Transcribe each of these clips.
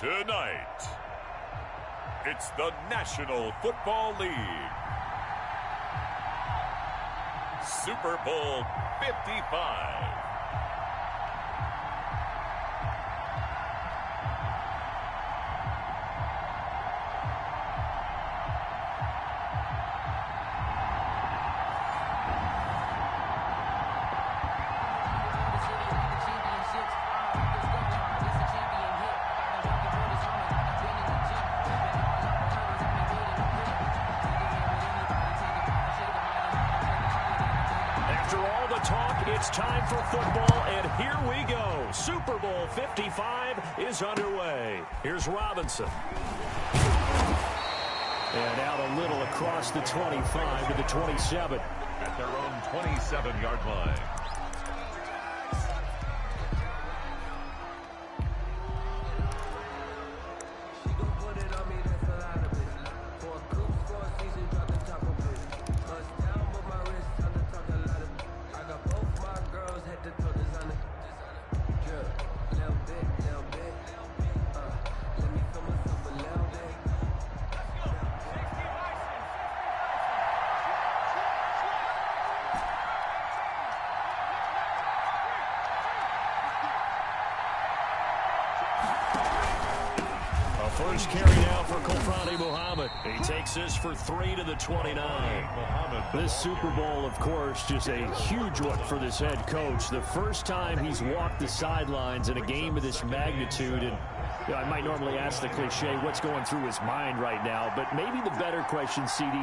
Tonight, it's the National Football League Super Bowl 55. It's time for football, and here we go. Super Bowl 55 is underway. Here's Robinson. And out a little across the 25 to the 27. At their own 27-yard line. First carry now for Kofrani Muhammad. He takes this for 3 to the 29. This Super Bowl, of course, just a huge one for this head coach. The first time he's walked the sidelines in a game of this magnitude. And you know, I might normally ask the cliche, what's going through his mind right now? But maybe the better question, CD,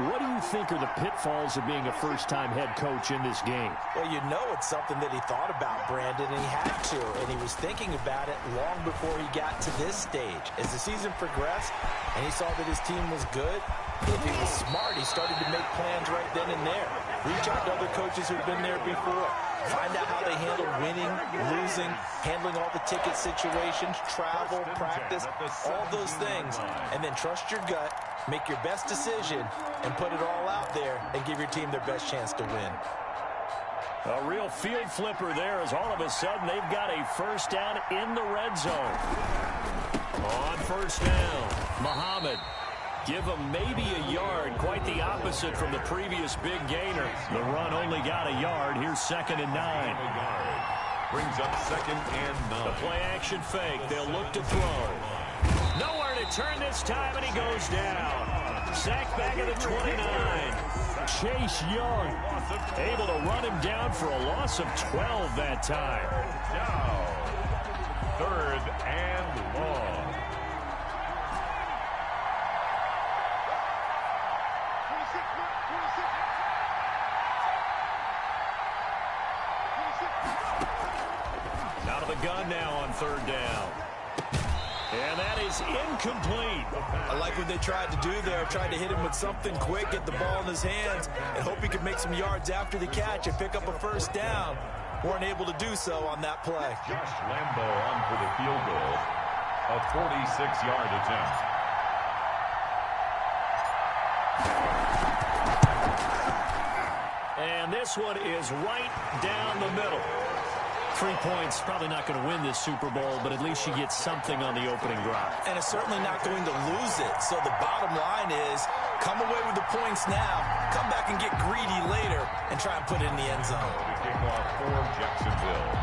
what do you think are the pitfalls of being a first-time head coach in this game? Well, you know it's something that he thought about, Brandon, and he had to. And he was thinking about it long before he got to this stage. As the season progressed and he saw that his team was good, if he was smart, he started to make plans right then and there. Reach out to other coaches who've been there before. Find out how they handle winning, losing, handling all the ticket situations, travel, practice, all those things. And then trust your gut, make your best decision, and put it all out there and give your team their best chance to win. A real field flipper there as all of a sudden they've got a first down in the red zone. On first down, Muhammad. Give him maybe a yard, quite the opposite from the previous big gainer. The run only got a yard. Here's 2nd and 9. Brings up 2nd and 9. The play action fake. They'll look to throw. Nowhere to turn this time, and he goes down. Sacked back at the 29. Chase Young able to run him down for a loss of 12 that time. Down. 3rd and long. Out of the gun now on 3rd down. And that is incomplete. I like what they tried to do there. Tried to hit him with something quick, get the ball in his hands, and hope he could make some yards after the catch and pick up a first down. Weren't able to do so on that play. Josh Lambo on for the field goal. A 46-yard attempt. And this one is right down the middle. 3 points, probably not going to win this Super Bowl, but at least you get something on the opening drive. And it's certainly not going to lose it. So the bottom line is, come away with the points now, come back and get greedy later, and try and put it in the end zone. The kickoff for Jacksonville.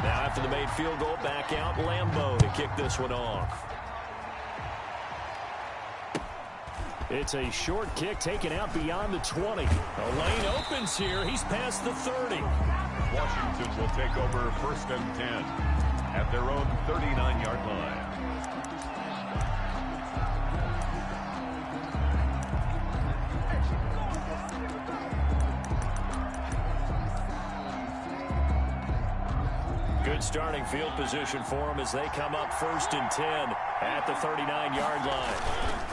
Now after the made field goal, back out Lambo to kick this one off. It's a short kick taken out beyond the 20. The lane opens here. He's past the 30. Washington will take over 1st and 10 at their own 39-yard line. Good starting field position for them as they come up 1st and 10 at the 39-yard line.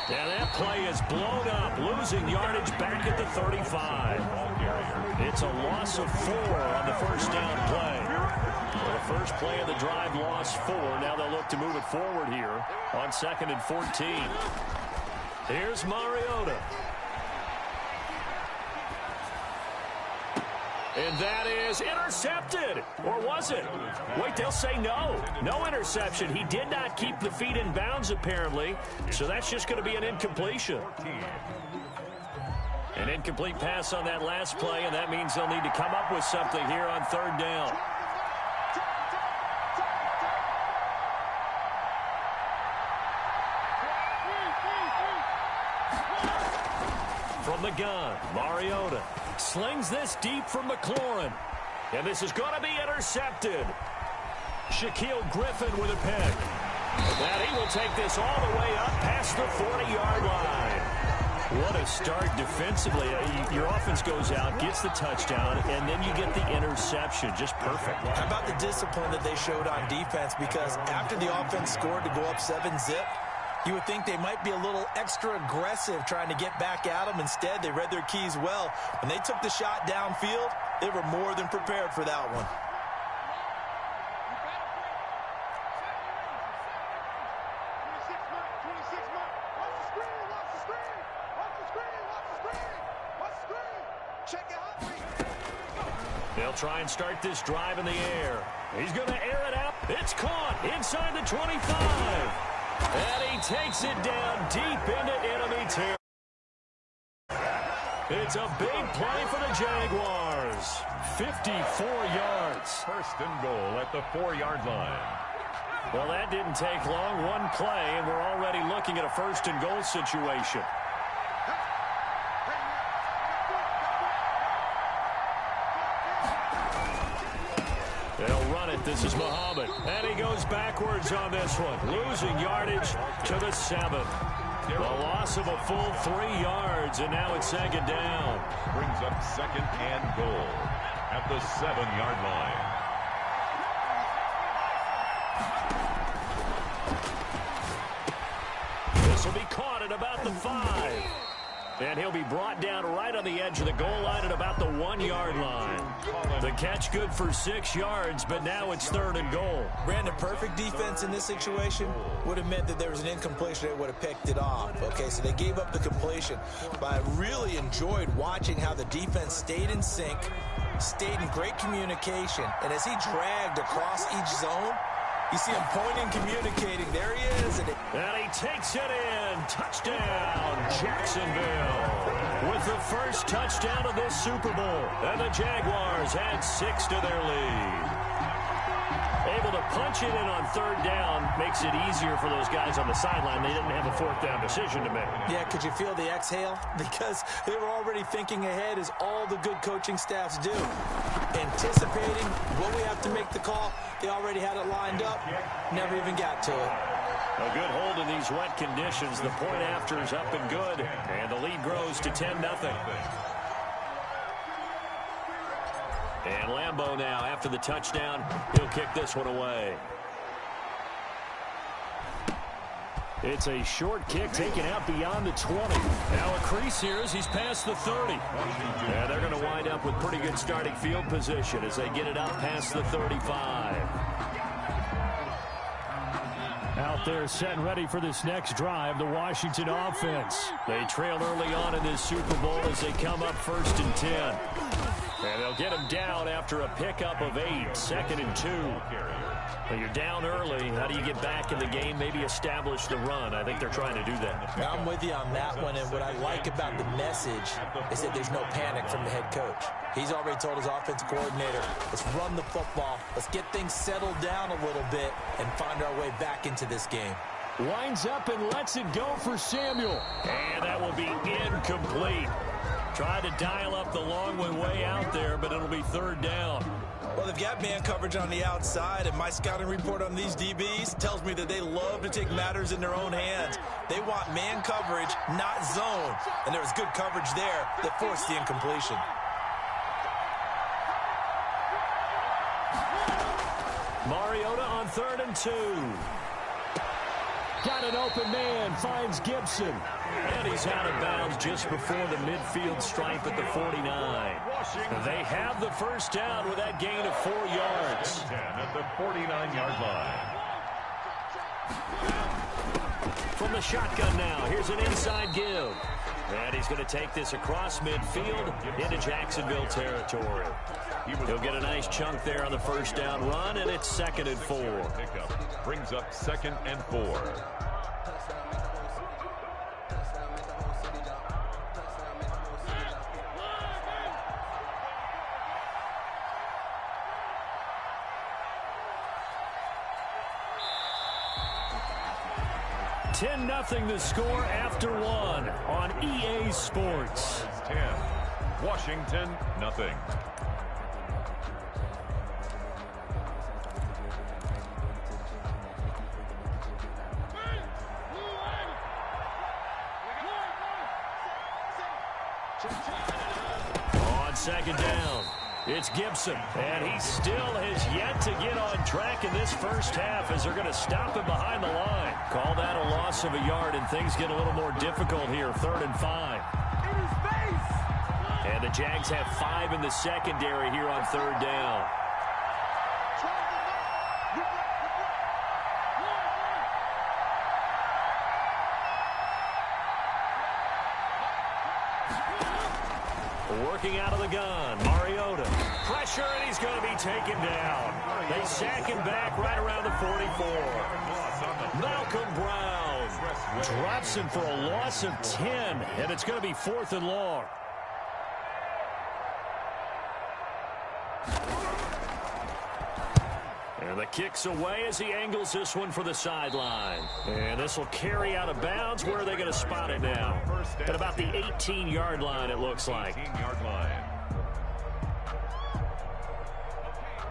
And that play is blown up, losing yardage back at the 35. It's a loss of 4 on the first down play. Well, the first play of the drive lost 4. Now they'll look to move it forward here on 2nd and 14. Here's Mariota. And that is intercepted. Or was it? Wait, they'll say no. No interception. He did not keep the feet in bounds, apparently. So that's just going to be an incompletion. An incomplete pass on that last play, and that means they'll need to come up with something here on third down. From the gun, Mariota slings this deep from McLaurin. And this is going to be intercepted. Shaquille Griffin with a pick. And he will take this all the way up past the 40-yard line. What a start defensively. Your offense goes out, gets the touchdown, and then you get the interception. Just perfect. How about the discipline that they showed on defense? Because after the offense scored to go up 7-zip, you would think they might be a little extra aggressive trying to get back at them. Instead, they read their keys well. When they took the shot downfield, they were more than prepared for that one. They'll try and start this drive in the air. He's going to air it out. It's caught inside the 25. And he takes it down deep into enemy territory. It's a big play for the Jaguars. 54 yards. First and goal at the 4-yard line. Well, that didn't take long. One play, and we're already looking at a first and goal situation. They'll run it. This is Muhammad. And he goes backwards on this one. Losing yardage to the 7. A loss of a full 3 yards, and now it's second down. Brings up second and goal at the 7-yard line. This will be caught at about the 5. And he'll be brought down right on the edge of the goal line at about the 1-yard line. The catch good for 6 yards, but now it's third and goal. Brandon, perfect defense in this situation would have meant that there was an incompletion. They would have picked it off. Okay, so they gave up the completion. But I really enjoyed watching how the defense stayed in sync, stayed in great communication. And as he dragged across each zone, you see him pointing, communicating. There he is. And he takes it in. Touchdown, Jacksonville. With the first touchdown of this Super Bowl. And the Jaguars add 6 to their lead. Able to punch it in on third down makes it easier for those guys on the sideline. They didn't have a fourth down decision to make. Yeah, could you feel the exhale? Because they were already thinking ahead, as all the good coaching staffs do. Anticipating what we have to make the call. They already had it lined up. Never even got to it. A good hold in these wet conditions. The point after is up and good. And the lead grows to 10-0. And Lambeau now, after the touchdown, he'll kick this one away. It's a short kick taken out beyond the 20. Now a crease here as he's past the 30. And they're going to wind up with pretty good starting field position as they get it out past the 35. Out there set and ready for this next drive, the Washington offense. They trailed early on in this Super Bowl as they come up 1st and 10. And they'll get him down after a pickup of 8, 2nd and 2. But you're down early. How do you get back in the game, maybe establish the run? I think they're trying to do that. I'm with you on that one, and what I like about the message is that there's no panic from the head coach. He's already told his offensive coordinator, let's run the football, let's get things settled down a little bit and find our way back into this game. Winds up and lets it go for Samuel. And that will be incomplete. Tried to dial up the long one way out there, but it'll be third down. Well, they've got man coverage on the outside, and my scouting report on these DBs tells me that they love to take matters in their own hands. They want man coverage, not zone. And there was good coverage there that forced the incompletion. Mariota on 3rd and 2. Got an open man, finds Gibson. And he's out of bounds just before the midfield stripe at the 49. They have the first down with that gain of 4 yards. At the 49-yard line. From the shotgun now, here's an inside give. And he's going to take this across midfield into Jacksonville territory. He'll get a nice chunk there on the first down run, and it's 2nd and 4. Pickup brings up 2nd and 4. Nothing the score after 1 on EA Sports. 10. Washington, nothing. On 2nd down, it's Gibson, and he still has yet to get on track in this first half as they're going to stop him behind the line. Call that a loss of a yard, and things get a little more difficult here, 3rd and 5. And the Jags have 5 in the secondary here on 3rd down. Working out of the gun, Mariota. Pressure, and he's going to be taken down. They sack him back right around the 44. Malcolm Brown drops him for a loss of 10, and it's going to be 4th and long. And the kick's away as he angles this one for the sideline. And this will carry out of bounds. Where are they going to spot it now? At about the 18-yard line, it looks like. 18-yard line.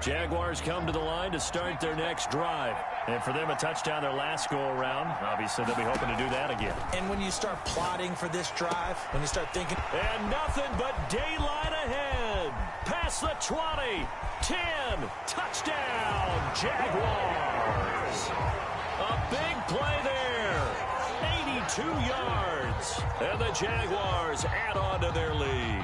Jaguars come to the line to start their next drive. And for them, a touchdown their last go-around. Obviously, they'll be hoping to do that again. And when you start plotting for this drive, when you start thinking... And nothing but daylight ahead. Past the 20, 10, touchdown, Jaguars. A big play there. 82 yards. And the Jaguars add on to their lead.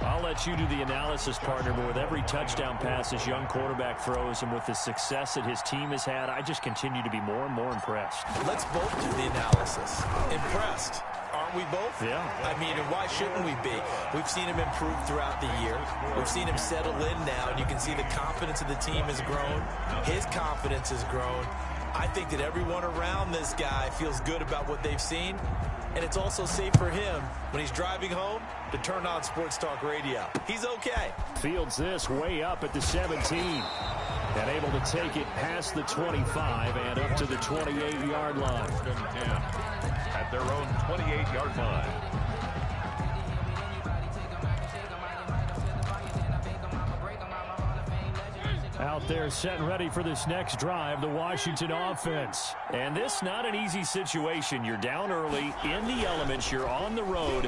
I'll let you do the analysis, partner, but with every touchdown pass this young quarterback throws and with the success that his team has had, I just continue to be more and more impressed. Let's both do the analysis. Impressed. Aren't we both? Yeah. I mean, and why shouldn't we be? We've seen him improve throughout the year. We've seen him settle in now, and you can see the confidence of the team has grown. His confidence has grown. I think that everyone around this guy feels good about what they've seen. And it's also safe for him when he's driving home to turn on Sports Talk Radio. He's okay. Fields this way up at the 17. And able to take it past the 25 and up to the 28-yard line. At their own 28-yard line. Out there set and ready for this next drive, the Washington offense. And this not an easy situation. You're down early, in the elements, you're on the road.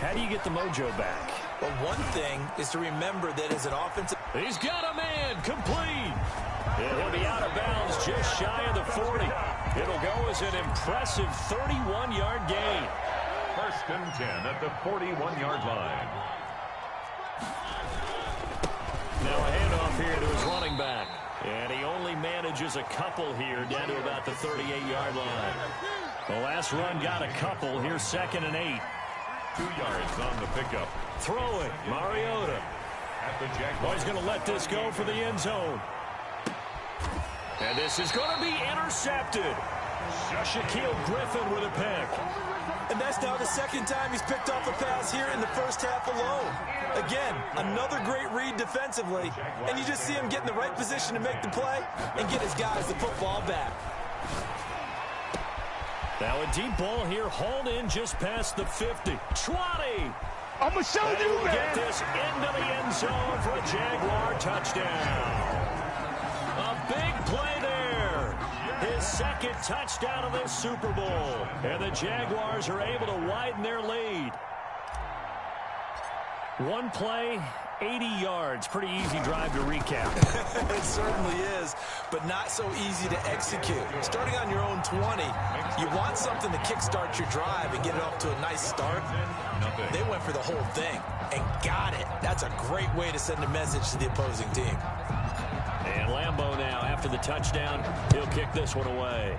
How do you get the mojo back? Well, one thing is to remember that as an offensive... He's got a man, complete. He'll be out of bounds just shy of the 40. It'll go as an impressive 31-yard gain. 1st and 10 at the 41-yard line. Now a handoff here to his running back. And he only manages a couple here down to about the 38-yard line. The last run got a couple. Here's 2nd and 8. 2 yards on the pickup. Throwing, Mariota. At the Jaguars. Oh, he's going to let this go for the end zone. And this is going to be intercepted. Shaquille Griffin with a pick. And that's now the 2nd time he's picked off a pass here in the first half alone. Again, another great read defensively. And you just see him get in the right position to make the play and get his guys the football back. Now a deep ball here, hauled in just past the 50. 20. I'm going to show you, man. Get this into the end zone for a Jaguar touchdown. A big play there. His 2nd touchdown of this Super Bowl. And the Jaguars are able to widen their lead. One play, 80 yards. Pretty easy drive to recap. It certainly is, but not so easy to execute. Starting on your own 20, you want something to kickstart your drive and get it off to a nice start. They went for the whole thing and got it. That's a great way to send a message to the opposing team. And Lambeau now, after the touchdown, he'll kick this one away.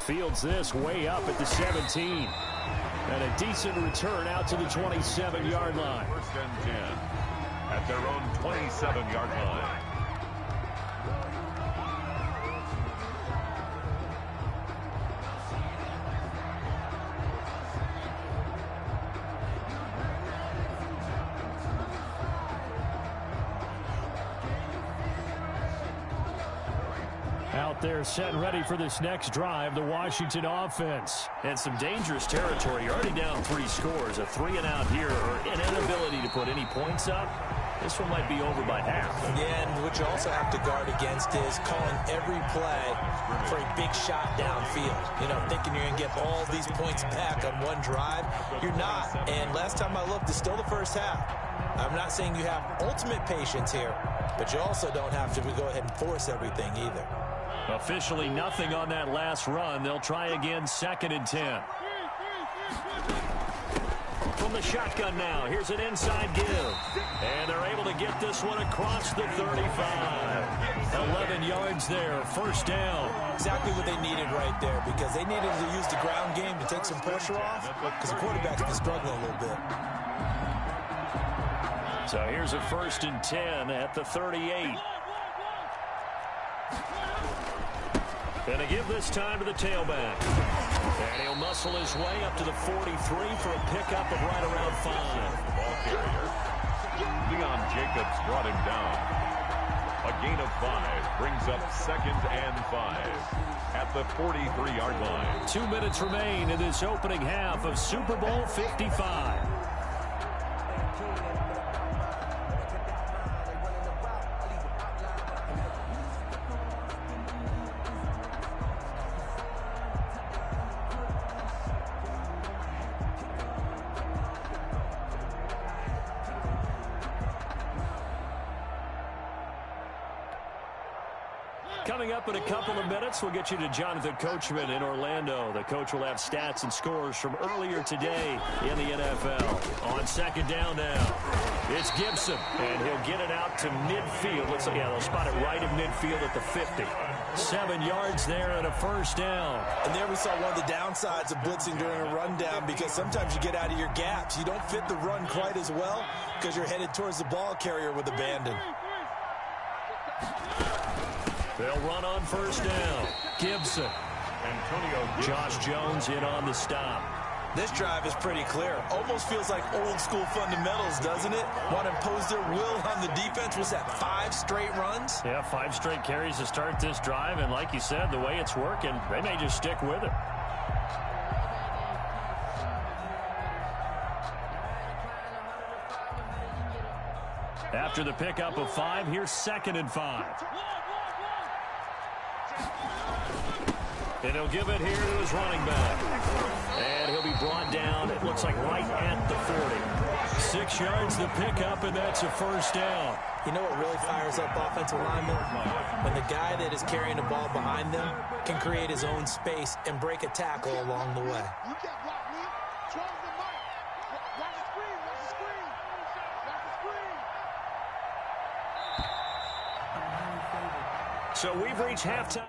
Fields this way up at the 17. And a decent return out to the 27-yard line. First and 10 at their own 27-yard line. Out there set and ready for this next drive, the Washington offense. And some dangerous territory. You're already down 3 scores. A 3-and-out here, or an inability to put any points up. This one might be over by half. Yeah, and what you also have to guard against is calling every play for a big shot downfield. You know, thinking you're going to get all these points back on one drive. You're not. And last time I looked, it's still the first half. I'm not saying you have ultimate patience here, but you also don't have to go ahead and force everything either. Officially nothing on that last run. They'll try again, 2nd and 10. From the shotgun now, here's an inside give. And they're able to get this one across the 35. 11 yards there, first down. Exactly what they needed right there, because they needed to use the ground game to take some pressure off, because the quarterback's been struggling a little bit. So here's a 1st and 10 at the 38. And a give this time to the tailback. And he'll muscle his way up to the 43 for a pickup of right around 5. Ball carrier. Leon Jacobs brought him down. A gain of 5 brings up 2nd and 5 at the 43-yard line. 2 minutes remain in this opening half of Super Bowl 55. Coming up in a couple of minutes, we'll get you to Jonathan Coachman in Orlando. The coach will have stats and scores from earlier today in the NFL. On 2nd down now, it's Gibson, and he'll get it out to midfield. Looks like, yeah, they'll spot it right in midfield at the 50. 7 yards there and a first down. And there we saw one of the downsides of blitzing during a rundown, because sometimes you get out of your gaps. You don't fit the run quite as well because you're headed towards the ball carrier with abandon. They'll run on first down. Gibson. Antonio Gibson. Josh Jones in on the stop. This drive is pretty clear. Almost feels like old school fundamentals, doesn't it? Want to impose their will on the defense. Was that 5 straight runs? Yeah, 5 straight carries to start this drive. And like you said, the way it's working, they may just stick with it. After the pickup of 5, here's 2nd and 5. And he'll give it here to his running back. And he'll be brought down, it looks like right at the 40. 6 yards the pickup, and that's a first down. You know what really fires up offensive linemen? When the guy that is carrying the ball behind them can create his own space and break a tackle along the way. So we've reached halftime.